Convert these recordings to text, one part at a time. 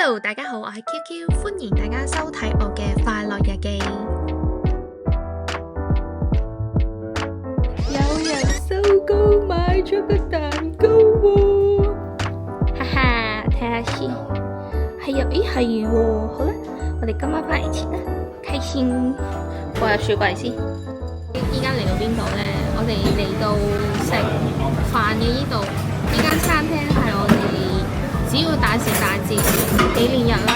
Hello，大家好，我係 QQ，歡迎大家收睇我嘅快樂日記。有人收工買咗個蛋糕喎，哈哈，睇下先，係啊，咦係喎，好啦，我哋今晚翻嚟切啦，開先，放入雪櫃先。依家嚟到邊度呢？我哋嚟到食飯嘅呢度，呢間餐廳係我哋只要大時大節、紀念日啦、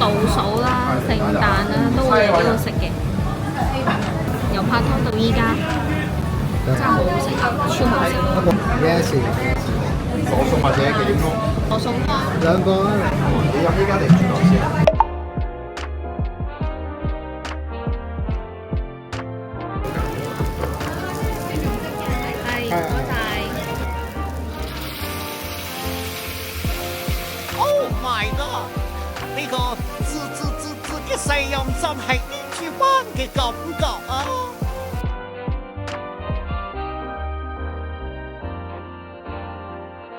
倒數啦、聖誕啦，都會嚟呢度食嘅。由拍拖到依家，真係好好食，超好食。咩事？我送或者幾點鐘？我送兩個啊！你入呢間定轉頭先？係，唔該晒。Oh my god！呢個字嘅聲音真係住班嘅感覺啊！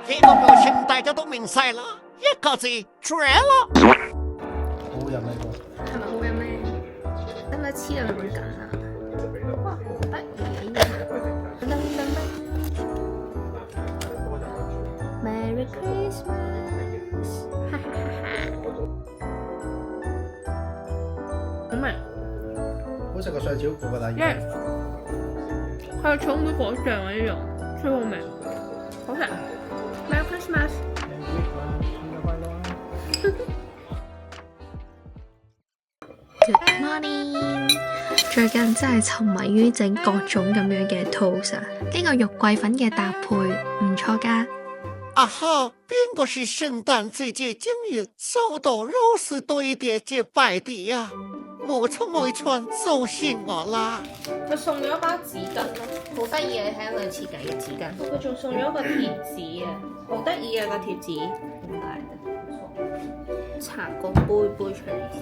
呢個表情大家都明晒啦，一個字絕啦！好飲呢個。係咪好飲咩？得唔得黐到咁緊啊？哇，好得意嘅噔噔噔 Merry Christmas！ 哈哈哈哈！咁咪，好食過上次嗰個大魚。佢有草莓果醬啊呢種，超好味，好食。Merry Christmas！ Good morning， 最近真係沉迷於整各種咁樣嘅 toast 啊！呢個肉桂粉嘅搭配唔錯㗎。啊哈，邊個是聖誕節嘅今日收到 Rose 堆疊嘅快遞啊？冇錯冇錯，就係我啦！佢送咗一包紙巾咯，好得意啊！你睇下佢設計嘅紙巾，佢仲送咗個貼紙啊，好得意啊個貼紙，點解嘅？拆個杯出嚟先。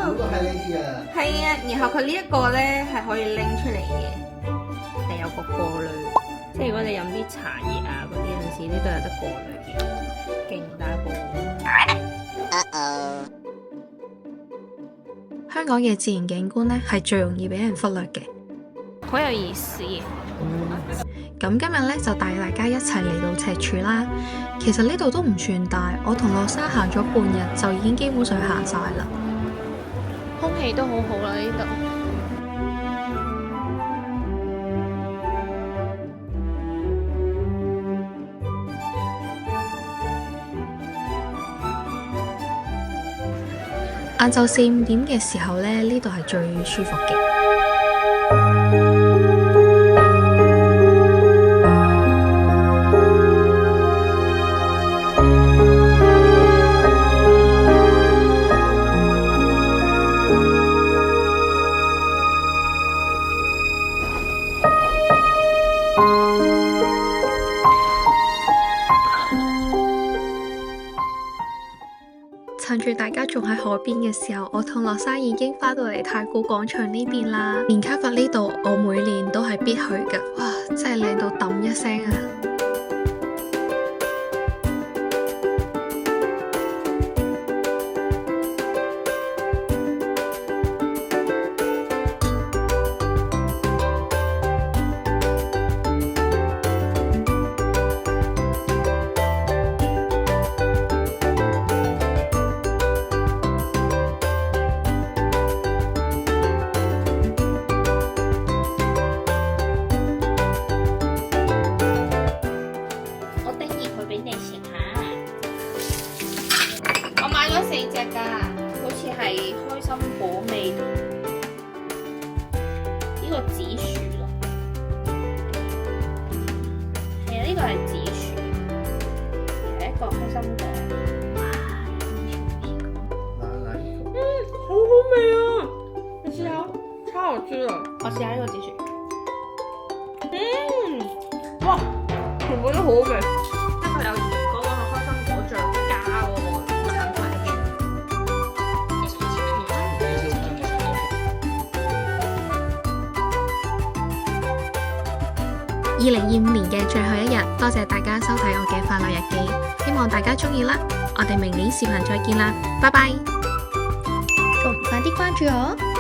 嗰個係呢啲啊。係啊，然後佢呢一個咧係可以拎出嚟嘅，係有個過濾，即係如果你飲啲茶葉啊嗰啲有陣時，呢都有得過濾嘅，勁大部。香港嘅自然景觀呢係最容易俾人忽略嘅。好有意思。咁今日呢，就帶大家一齊嚟到赤柱啦。其實呢度都唔算大，我同樂沙行咗半日就已經基本上行晒啦。空氣都好好啦呢度。晏晝4、5點嘅時候呢，呢度係最舒服嘅。趁住大家仲喺海邊嘅時候，我同樂沙已經返到嚟太古廣場呢邊啦。連卡佛呢度，我每年都係必去㗎。哇，真係靚到揼一聲啊！4隻㗎，好似係開心果味，呢個紫薯咯，係啊，呢個係紫薯，係一個開心果。好好味啊！你試下，超好吃啊！我試下呢個紫薯，哇，全部都好好味，一個有嗰個開心果醬加嗰個。2025年嘅最後一日，多謝大家收睇我嘅快樂日記，希望大家鍾意啦。我哋明年視頻再見啦，拜拜！仲唔快啲關注我？